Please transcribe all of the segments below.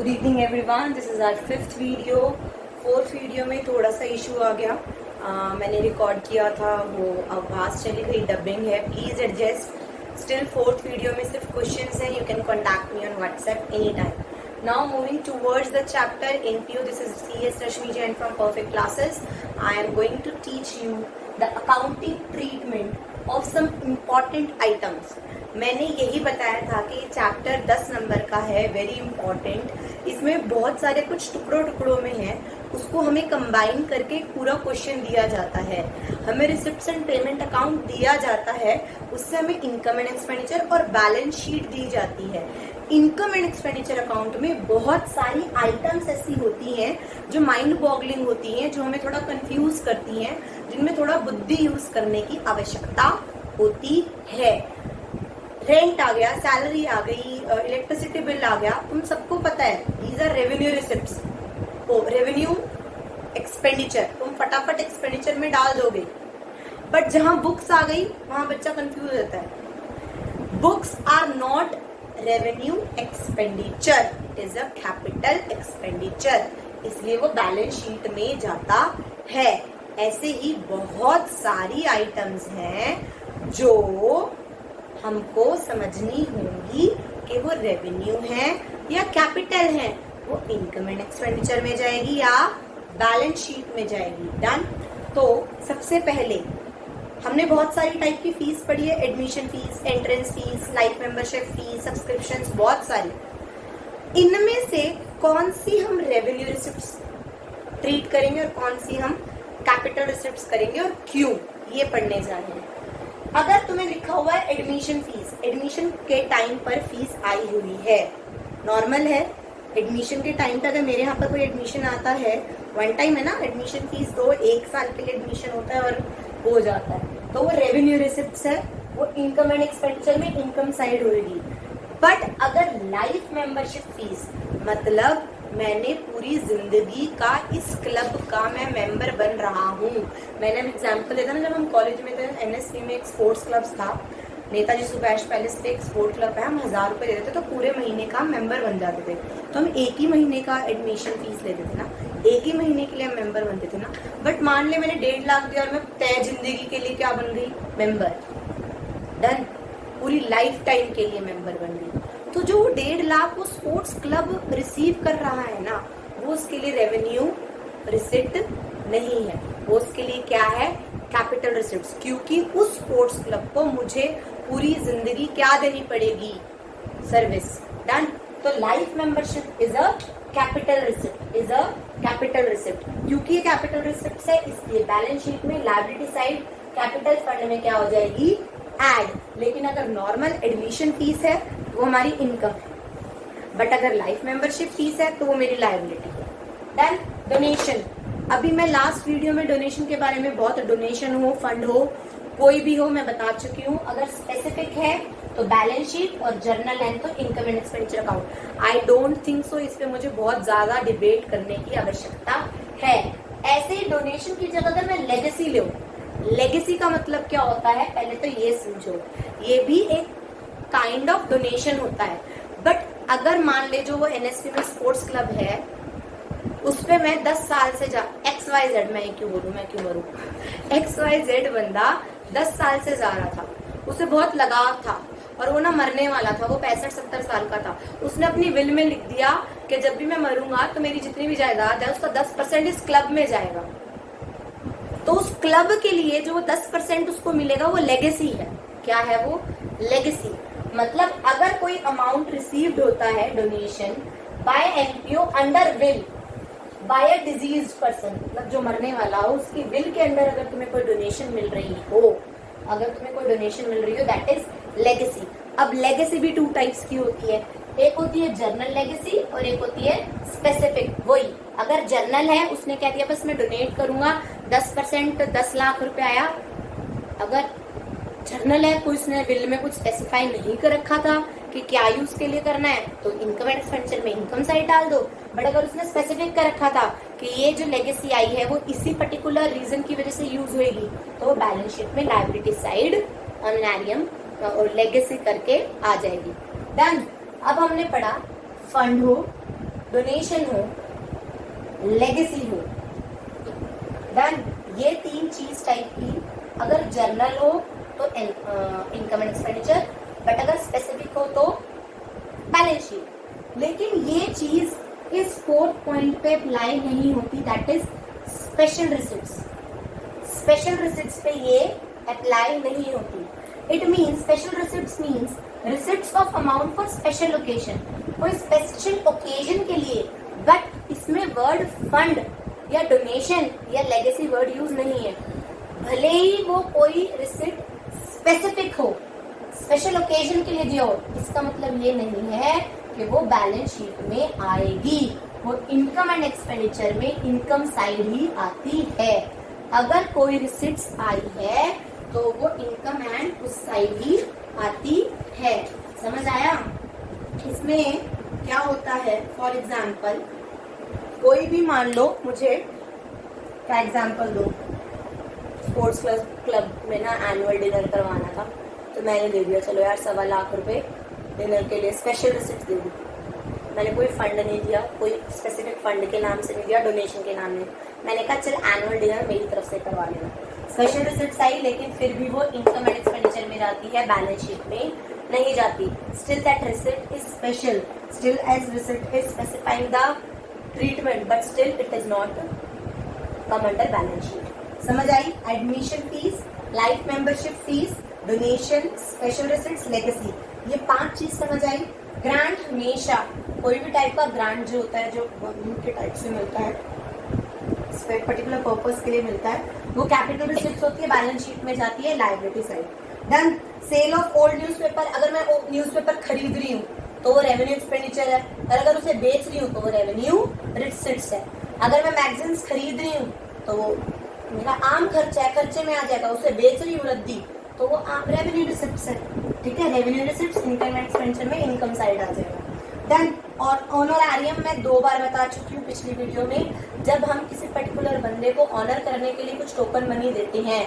Good evening everyone, this is our fifth video. Fourth video में थोड़ा सा issue आ गया। मैंने रिकॉर्ड किया था, वो आवाज़ चली गई, डबिंग है, please adjust. Still fourth video में सिर्फ क्वेश्चंस हैं। You can contact me on WhatsApp any time. Now moving towards the chapter NPO, this is CS Rashmi Jain from Perfect Classes. I am going to teach you the accounting treatment of some important items. मैंने यही बताया था कि chapter 10 number का है, very important. इसमें बहुत सारे कुछ टुकड़ों में है, उसको हमें कंबाइन करके पूरा क्वेश्चन दिया जाता है। हमें रिसिप्ट्स एंड पेमेंट अकाउंट दिया जाता है, उससे हमें इनकम एंड एक्सपेंडिचर और बैलेंस शीट दी जाती है। इनकम एंड एक्सपेंडिचर अकाउंट में बहुत सारी आइटम्स ऐसी होती हैं जो माइंड बॉगलिंग होती हैं, जो हमें थोड़ा कंफ्यूज करती हैं, जिनमें थोड़ा बुद्धि यूज करने की आवश्यकता होती है। रेंट आ गया, सैलरी आ गई, इलेक्ट्रिसिटी बिल आ गया, तुम सबको पता है, दीज आर रेवेन्यू रिसिप्ट्स। ओ रेवेन्यू एक्सपेंडिचर तुम फटाफट एक्सपेंडिचर में डाल दोगे, बट जहां बुक्स आ गई वहां बच्चा कंफ्यूज होता है। Books are not revenue expenditure, it is a capital expenditure, इसलिए वो बैलेंस शीट में जाता है। ऐसे ही बहुत सारी आइटम्स हैं जो हमको समझनी होंगी कि वो रेवेन्यू है या कैपिटल है, वो इनकम एंड एक्सपेंडिचर में जाएगी या बैलेंस शीट में जाएगी। डन। तो सबसे पहले हमने बहुत सारी टाइप की फीस पढ़ी है, admission fees, entrance fees, life membership fees, subscriptions, बहुत सारी। इनमें से कौन सी हम रेवेन्यू रिसिप्ट्स ट्रीट करेंगे और कौन सी हम कैपिटल रिसिप्ट्स करेंगे और क्यों, ये पढ़ने जा रहे हैं। अगर तुम्हें लिखा हुआ है एडमिशन फीस, एडमिशन के टाइम पर फीस आई हुई है, नॉर्मल है। एडमिशन के टाइम पे अगर मेरे यहाँ पर कोई एडमिशन आता है, वन टाइम है ना, एडमिशन फीस दो, 1 साल के लिए एडमिशन होता है और हो जाता है, तो वो रेवेन्यू रिसिप्ट्स है, वो इनकम एंड एक्सपेंडिचर में इनकम साइड होगी। बट अगर लाइफ मेंबरशिप फीस, मतलब मैंने पूरी जिंदगी का इस क्लब का मैं मेंबर बन रहा हूँ। मैंने एग्जाम्पल देता ना, जब हम कॉलेज में थे, NSC में एक स्पोर्ट्स क्लब था, नेताजी सुभाष पैलेस पे एक स्पोर्ट्स क्लब है, हम 1000 रुपए देते थे तो पूरे महीने का मेंबर बन जाते थे। तो हम एक ही महीने का एडमिशन फीस लेते थे ना, एक ही महीने के लिए हम मेंबर बनते थे ना। बट मान ले मैंने 1.5 लाख दिया और मैं तय जिंदगी के लिए क्या बन गई, मेंबर। डन, पूरी लाइफ टाइम के लिए मेंबर बन गई। तो जो 1.5 लाख वो स्पोर्ट्स क्लब रिसीव कर रहा है ना, वो उसके लिए रेवेन्यू रिसिप्ट नहीं है, वो उसके लिए क्या है, कैपिटल रिसिप्ट्स, क्योंकि उस स्पोर्ट्स क्लब को मुझे पूरी जिंदगी क्या देनी पड़ेगी, सर्विस। डन। तो life membership is a capital receipt, is a capital receipt. क्योंकि ये कैपिटल रिसिप्ट है, इसलिए बैलेंस शीट में लायबिलिटी साइड कैपिटल फंड में क्या हो जाएगी, एड। लेकिन अगर नॉर्मल एडमिशन फीस है वो हमारी इनकम है, बट अगर लाइफ मेंबरशिप फीस है तो वो मेरी लायबिलिटी है। देन डोनेशन, अभी मैं लास्ट वीडियो में डोनेशन के बारे में, बहुत डोनेशन हो, फंड हो, कोई भी हो, मैं बता चुकी हूँ। अगर स्पेसिफिक है तो बैलेंस शीट और जर्नल है तो income and expenditure account. I don't think so इस पे मुझे बहुत ज्यादा डिबेट करने की आवश्यकता है। ऐसे ही डोनेशन की जगह अगर मैं लेगेसी लूं, लेगेसी का मतलब क्या होता है, पहले तो ये समझो, ये भी एक काइंड ऑफ डोनेशन होता है। बट अगर मान ले जो वो NSP में स्पोर्ट्स क्लब है, उस पे मैं 10 साल से XYZ, मैं क्यों बोलूं, मैं क्यों मरूं, XYZ बंदा 10 साल से जा रहा था, उसे बहुत लगाव था और वो ना मरने वाला था, वो 65-70 साल का था। उसने अपनी विल में लिख दिया कि जब भी मैं मरूंगा तो मेरी जितनी भी जायदाद है उसका 10% इस क्लब में जाएगा। तो उस क्लब के लिए जो 10% उसको मिलेगा वो लेगेसी है। क्या है वो, लेगेसी। मतलब अगर कोई अमाउंट रिसीव्ड होता है donation by NPO under will, by a deceased person, मतलब जो मरने वाला हो उसकी विल के अंदर अगर तुम्हें कोई डोनेशन मिल रही हो, अगर तुम्हें कोई डोनेशन मिल रही हो, दैट इज लेगेसी। अब लेगेसी भी 2 टाइप्स की होती है, एक होती है जर्नल लेगेसी और एक होती है स्पेसिफिक। वही अगर जर्नल है, उसने कह दिया बस मैं डोनेट करूंगा, 10% 10 लाख रुपए आया। अगर जर्नल है, कोई उसने बिल में कुछ स्पेसिफाई नहीं कर रखा था कि क्या यूज के लिए करना है, तो इनकम एंड एक्सपेंडिचर में इनकम साइड डाल दो। बट अगर उसने स्पेसिफिक कर रखा था कि ये जो लेगेसी आई है वो इसी पर्टिकुलर रीजन की वजह से यूज होगी, तो वो बैलेंस शीट में लायबिलिटी साइड ऑनरेरियम और लेगेसी करके आ जाएगी। डन। अब हमने पढ़ा फंड हो, डोनेशन हो, लेगेसी हो। डन। ये 3 चीज टाइप की। अगर जर्नल हो तो इनकम एंड एक्सपेंडिचर, बट अगर स्पेसिफिक हो तो बैलेंस शीट। लेकिन ये चीज इस 4th पॉइंट पे अप्लाई नहीं होती, that is special receipts. Special receipts पे ये अप्लाई नहीं होती। It means special receipts means receipts of amount for special occasion, कोई स्पेशल ओकेजन के लिए, बट इसमें वर्ड फंड या डोनेशन या लेगेसी वर्ड यूज नहीं है। भले ही वो कोई रिसिप्ट स्पेसिफिक हो, स्पेशल ओकेजन के लिए दिया हो, इसका मतलब ये नहीं है कि वो बैलेंस शीट में आएगी। वो इनकम एंड एक्सपेंडिचर में इनकम साइड ही आती है। अगर कोई रिसिप्ट्स आई है तो वो इनकम एंड उस साइड ही आती है। समझ आया? इसमें क्या होता है, फॉर एग्जाम्पल कोई भी मान लो, मुझे क्या एग्जाम्पल दो, स्पोर्ट्स क्लब में ना एनुअल डिनर करवाना था, तो मैंने दे दिया, चलो यार 1.25 लाख रुपए डिनर के लिए स्पेशल रिसिप्ट दे दी। मैंने कोई फंड नहीं दिया, कोई स्पेसिफिक फंड के नाम से नहीं दिया, डोनेशन के नाम में। मैंने कहा चल एनुअल डिनर मेरी तरफ से करवा लेना। स्पेशल रिसिप्ट आई, लेकिन फिर भी वो इनकम एंड एक्सपेंडिचर में जाती है, बैलेंस शीट में नहीं जाती। Still that receipt is special, still as receipt is specifying the treatment, but still it is not come under balance sheet. समझ आई? Admission fees, life membership fees, donation, special receipts, legacy, ये 5 चीज समझ आई। Grant हमेशा कोई भी type का grant जो होता है, जो गवर्नमेंट के टाइप से मिलता है, पर्टिकुलर पर्पस के लिए मिलता है, वो कैपिटल रिसिप्ट होती है, बैलेंस शीट में जाती है, liability side. Done. Sale of old newspaper, अगर मैं न्यूज़पेपर खरीद रही हूँ तो वो रेवेन्यू एक्सपेंडिचर है, और अगर उसे बेच रही हूँ तो वो रेवेन्यू रिसिप्ट्स है। अगर मैं मैगजीन्स खरीद रही हूँ तो वो मेरा आम खर्चा है, खर्चे में आ जाएगा। उसे बेच रही हूँ रद्दी, तो वो रेवेन्यू रिसिप्ट्स है। ठीक है, revenue receipts income and expenditure में इनकम साइड आ जाएगा। डन। और ऑनरेरियम मैं 2 बार बता चुकी हूँ पिछली वीडियो में। जब हम किसी पर्टिकुलर बंदे को ऑनर करने के लिए कुछ टोकन मनी देते हैं,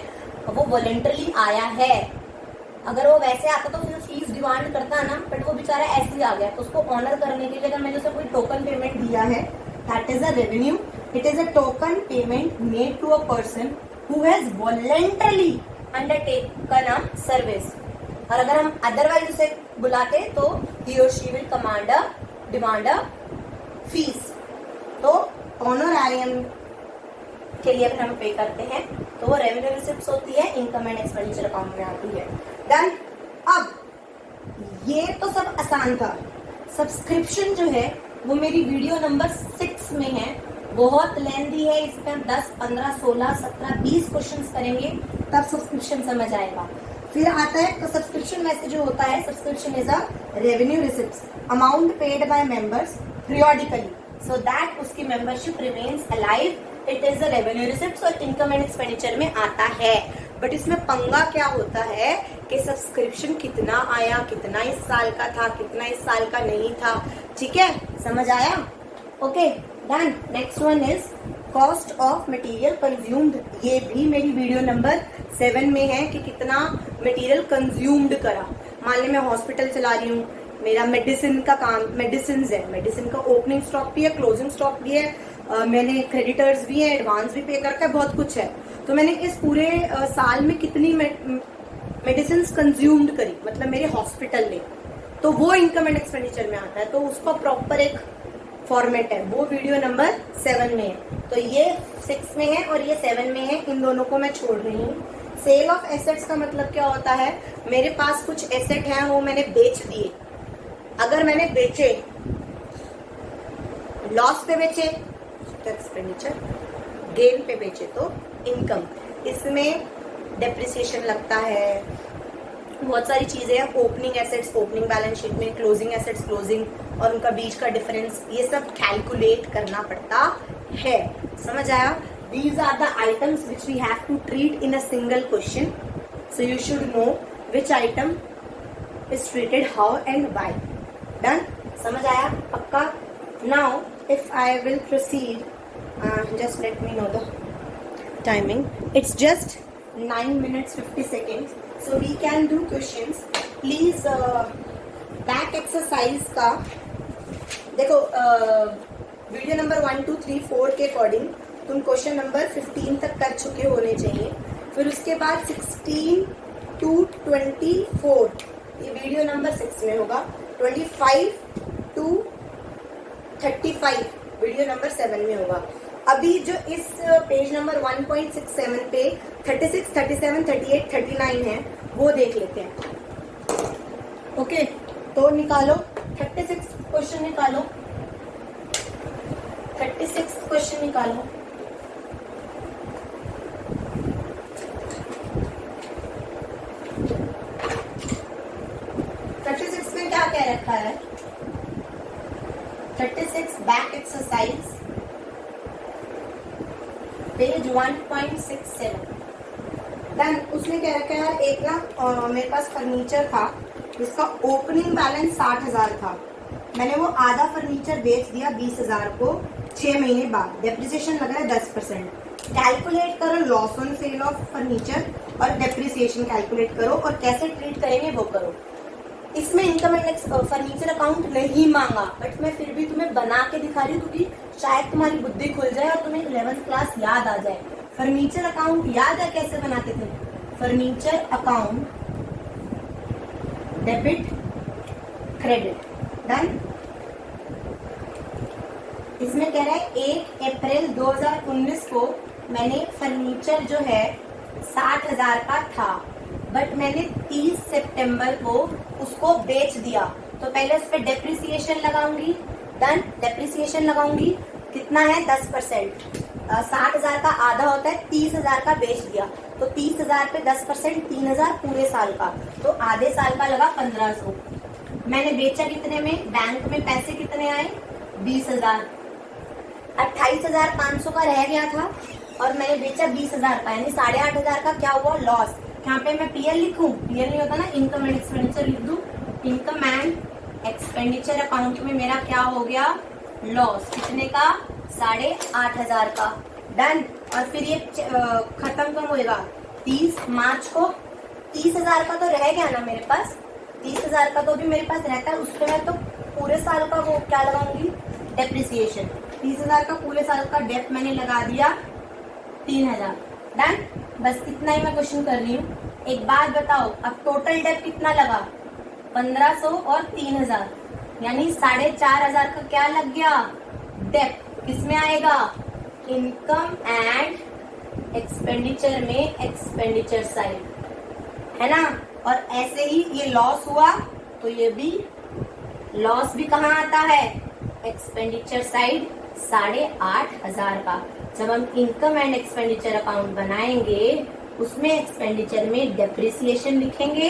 वो वॉलंटरली आया है, अगर वो वैसे आता तो फिर फीस डिमांड करता है ना, बट वो बेचारा ऐसे ही आ गया, तो उसको ऑनर करने के लिए अगर मैंने उसे कोई टोकन पेमेंट दिया है, that is a revenue. It is a token payment made to a person who has voluntarily undertaken a service. और अगर हम अदरवाइज उसे बुलाते तो ही और she will demand a fee. तो ऑनरेरियम के लिए अगर हम पे करते हैं तो वो रेवेन्यू रिसिप्ट्स होती है, इनकम एंड एक्सपेंडिचर अकाउंट में आती है। डन। अब ये तो सब आसान था। सब्सक्रिप्शन जो है वो मेरी वीडियो नंबर 6 में है, बहुत लेंथी है, इसमें हम 10, 15, 16, 17, 20 क्वेश्चंस करेंगे, तब सब्सक्रिप्शन समझ आएगा। फिर आता है तो सब्सक्रिप्शन में से जो होता है, subscription is a revenue receipts amount paid by members periodically so that उसकी membership remains alive. It is a revenue receipts और इनकम एंड एक्सपेंडिचर में आता है। बट इसमें पंगा क्या होता है कि सब्सक्रिप्शन कितना आया, कितना इस साल का था, कितना इस साल का नहीं था। ठीक है, समझ आया? Okay, done. Next one is cost of material consumed. ये भी मेरी वीडियो नंबर 7 में है कि कितना मटेरियल कंज्यूम्ड करा। मान ली मैं हॉस्पिटल चला रही हूँ, मेरा मेडिसिन का काम, मेडिसिन है, मेडिसिन का ओपनिंग स्टॉक भी है, क्लोजिंग स्टॉक भी है, मैंने क्रेडिटर्स भी है, एडवांस भी पे करके बहुत कुछ है। तो मैंने इस पूरे साल में कितनी मेडिसिन कंज्यूम्ड करी, मतलब मेरे हॉस्पिटल ने, तो वो इनकम एंड एक्सपेंडिचर में आता है। तो उसका प्रॉपर एक फॉर्मेट है, वो वीडियो नंबर 7 में है। तो ये 6 में है और ये 7 में है, इन दोनों को मैं छोड़ रही हूँ। सेल ऑफ एसेट्स का मतलब क्या होता है, मेरे पास कुछ एसेट हैं, वो मैंने बेच दिए। अगर मैंने बेचे, लॉस पे बेचे तो एक्सपेंडिचर, गेन पे बेचे तो इनकम। इसमें डेप्रिसिएशन लगता है, बहुत सारी चीजें हैं। Opening assets opening balance sheet में, क्लोजिंग एसेट्स क्लोजिंग, और उनका बीच का डिफरेंस, ये सब कैलकुलेट करना पड़ता है। समझ आया? These are the items which we have to treat in a single question. So you should know which item is treated how and why. Done? समझ आया? पक्का? Now, if I will proceed, just let me know the timing. It's just 9 minutes 50 seconds. So we can do questions. Please back exercise का देखो, video number 1, 2, 3, 4 के according तुम question number 15 तक कर चुके होने चाहिए। फिर उसके बाद 16 to 24 ये वीडियो नंबर 6 में होगा। 25 to 35 वीडियो नंबर 7 में होगा। अभी जो इस पेज नंबर 1.67 पे 36, 37, 38, 39 है वो देख लेते हैं। ओके, तो निकालो 36 क्वेश्चन निकालो, 36 क्वेश्चन निकालो। में क्या कह रखा है? 36 बैक एक्सरसाइज पेज 1.67। देन उसने कह रखा है यार एक ना मेरे पास फर्नीचर था जिसका ओपनिंग बैलेंस 60,000 था, मैंने वो आधा फर्नीचर बेच दिया 20,000 को 6 महीने बाद, डेप्रिसिएशन लग रहा है 10%। कैलकुलेट करो loss on sale of furniture और डेप्रिसिएशन कैलकुलेट करो और कैसे ट्रीट करेंगे वो करो। इसमें इनकम एंड फर्नीचर अकाउंट नहीं मांगा, बट मैं फिर भी तुम्हें बना के दिखा रही हूँ क्योंकि शायद तुम्हारी बुद्धि खुल जाए और तुम्हें 11th क्लास याद आ जाए। फर्नीचर अकाउंट याद है कैसे बनाते थे? Furniture account debit credit. Done. इसमें कह रहा है 1 अप्रैल 2019 को मैंने फर्नीचर जो है 60,000 का था, बट मैंने 30 सितंबर को उसको बेच दिया, तो पहले उस पर डेप्रिसिएशन लगाऊंगी। डन। डेप्रिसिएशन लगाऊंगी, कितना है 10%। 60,000 का आधा होता है 30,000 का बेच दिया, तो 30,000 पे 10% 3,000 पूरे साल का, तो आधे साल का लगा 1500। मैंने बेचा कितने में? बैंक में पैसे कितने आए? 20,000। 28,500 का रह गया था और मैंने बेचा 20,000 का, यानी 8,500 का क्या हुआ? लॉस। यहाँ पे मैं पीएल लिखूं? पीएल नहीं होता ना, इनकम एंड एक्सपेंडिचर लिख दूं। इनकम एंड एक्सपेंडिचर अकाउंट में मेरा क्या हो गया? लॉस। कितने का? 8,500 का। डन। और फिर ये खत्म कब होएगा? 30 मार्च को। 30,000 का तो रह गया ना मेरे पास, 30,000 का तो भी मेरे पास रहता है, उसके मैं तो पूरे साल का वो क्या लगाऊंगी? डेप्रिसिएशन। 30,000 का पूरे साल का डेप मैंने लगा दिया 3,000। डन। बस इतना ही मैं क्वेश्चन कर रही हूँ। एक बात बताओ, अब टोटल डेप कितना लगा? 1500 और 3,000, यानी 4,500 का क्या लग गया? डेप। किसमें आएगा? इनकम एंड एक्सपेंडिचर में, एक्सपेंडिचर साइड, है ना। और ऐसे ही ये लॉस हुआ तो ये भी लॉस भी कहाँ आता है? एक्सपेंडिचर साइड 8,500 का। जब हम इनकम एंड एक्सपेंडिचर अकाउंट बनाएंगे उसमें एक्सपेंडिचर में डेप्रिसिएशन लिखेंगे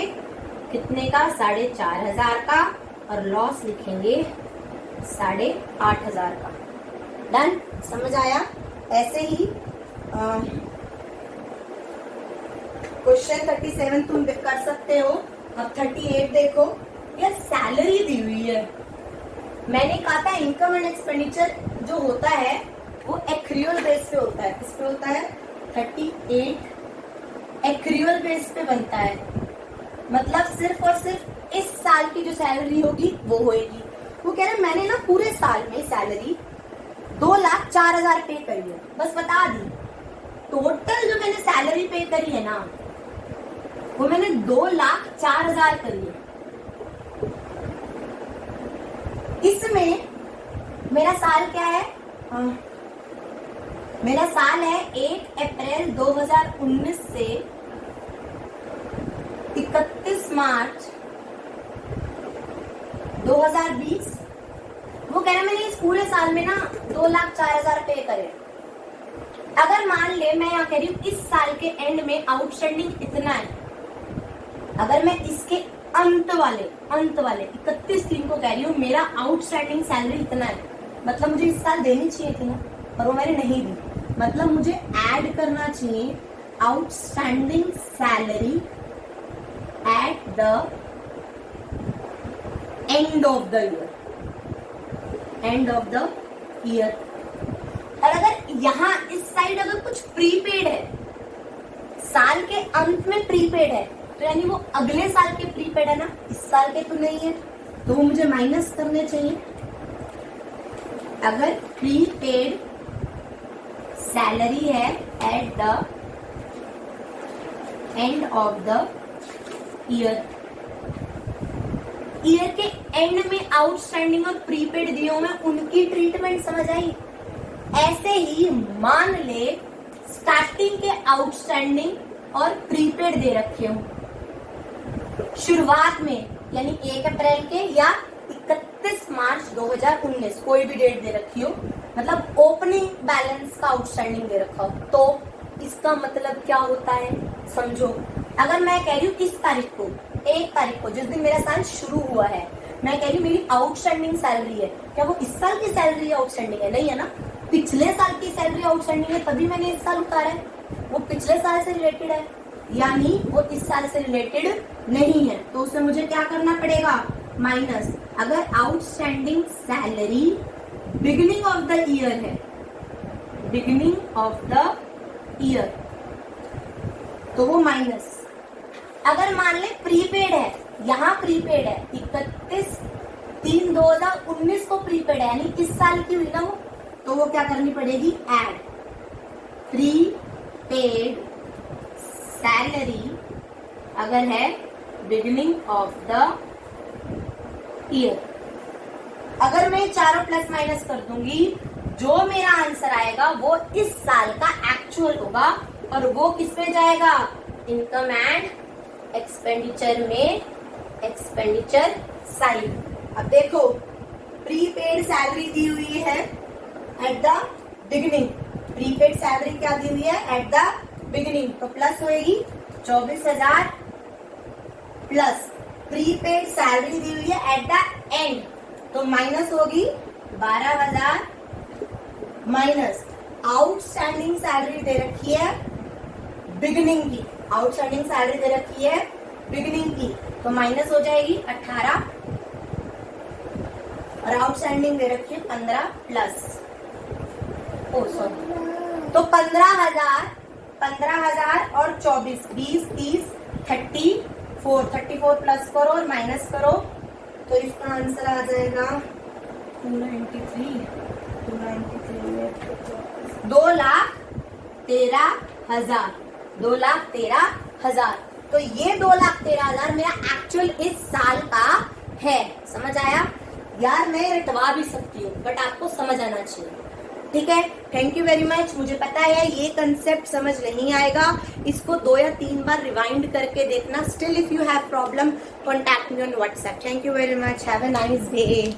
कितने का? 4,500 का, और लॉस लिखेंगे 8,500 का। डन। समझ आया? ऐसे ही क्वेश्चन 37 तुम कर सकते हो। अब 38 देखो, यह सैलरी दी हुई है। मैंने कहा था इनकम एंड एक्सपेंडिचर जो होता है वो एक्रियल बेस पे होता है। किस पे होता है? 38 एक्रियल बेस पे बनता है, मतलब सिर्फ और सिर्फ इस साल की जो सैलरी होगी वो होएगी। वो कह रहे मैंने ना पूरे साल में सैलरी 2,04,000 पे करी है, बस बता दी। टोटल जो मैंने सैलरी पे करी है ना वो मैंने 2,04,000 करी है। इसमें मेरा साल क्या है? मेरा साल है 1 अप्रैल 2019 से 31 मार्च 2020। वो कह रहा है मैंने इस पूरे साल में ना 2,04,000 पे करे। अगर मान ले मैं यहाँ कह रही हूँ इस साल के एंड में आउटस्टैंडिंग इतना है, अगर मैं इसके अंत वाले 31/3 को कह रही हूँ मेरा आउटस्टैंडिंग सैलरी इतना है, मतलब मुझे इस साल देनी चाहिए थी ना, और वो मैंने नहीं दी, मतलब मुझे ऐड करना चाहिए outstanding salary at the end of the year, end of the year. और अगर यहाँ इस साइड अगर कुछ प्रीपेड है, साल के अंत में प्रीपेड है, तो यानी वो अगले साल के प्रीपेड है ना, इस साल के तो नहीं है, तो वो मुझे माइनस करने चाहिए। अगर प्रीपेड सैलरी है at the end of the year, year के एंड में आउटस्टैंडिंग और प्रीपेड दिए हुए उनकी ट्रीटमेंट समझ आई। ऐसे ही मान ले स्टार्टिंग के आउटस्टैंडिंग और प्रीपेड दे रखे हो शुरुआत में, यानी 1 अप्रैल के या 31 मार्च 2019 कोई भी डेट दे रखी हो, मतलब ओपनिंग बैलेंस का आउटस्टैंडिंग दे रखा हो, तो इसका मतलब क्या होता है समझो। अगर मैं कह रही हूँ इस तारीख को, 1 तारीख को, जिस दिन मेरा साल शुरू हुआ है, मैं कह रही हूँ मेरी आउटस्टैंडिंग सैलरी है, क्या वो इस साल की सैलरी आउटस्टैंडिंग है? नहीं है ना, पिछले साल की सैलरी आउटस्टैंडिंग है, तभी मैंने इस साल उतारा है, वो पिछले साल से रिलेटेड है, यानी वो इस साल से रिलेटेड नहीं है, तो उसे मुझे क्या करना पड़ेगा, माइनस। अगर outstanding salary beginning of the year है, बिगिनिंग ऑफ द ईयर, तो वो माइनस। अगर मान ले प्रीपेड है, यहाँ प्रीपेड है 31/3/2019 को प्रीपेड है, यानी इस साल की हुई ना वो, तो वो क्या करनी पड़ेगी, ऐड प्रीपेड सैलरी अगर है बिगिनिंग ऑफ द ईयर। अगर मैं चारों प्लस माइनस कर दूंगी, जो मेरा आंसर आएगा वो इस साल का एक्चुअल होगा, और वो किस पे जाएगा, इनकम एंड एक्सपेंडिचर में, एक्सपेंडिचर साइड। अब देखो प्रीपेड सैलरी दी हुई है at the beginning, prepaid salary क्या दी हुई है, एट द बिगिनिंग, तो प्लस होएगी 24,000, प्लस प्रीपेड सैलरी दी हुई है एट द एंड, तो माइनस होगी 12,000, माइनस आउटस्टैंडिंग सैलरी दे रखी है बिगिनिंग की, आउटस्टैंडिंग सैलरी दे रखी है बिगिनिंग की, तो माइनस हो जाएगी 18, और आउटस्टैंडिंग दे रखी है 15 प्लस, ओ सॉरी, तो 15,000 और 24, 20, 30, 34 प्लस करो और माइनस करो, तो इसका आंसर आ जाएगा 293, 2,13,000, 2,13,000। तो ये 2,13,000 मेरा एक्चुअल इस साल का है, समझ आया यार? मैं रटवा भी सकती हूँ, बट आपको समझ आना चाहिए, ठीक है? Thank you very much. मुझे पता है ये कंसेप्ट समझ नहीं आएगा, इसको 2 या 3 बार रिवाइंड करके देखना। Still if you have problem, contact me on WhatsApp. Thank you very much, have a nice day.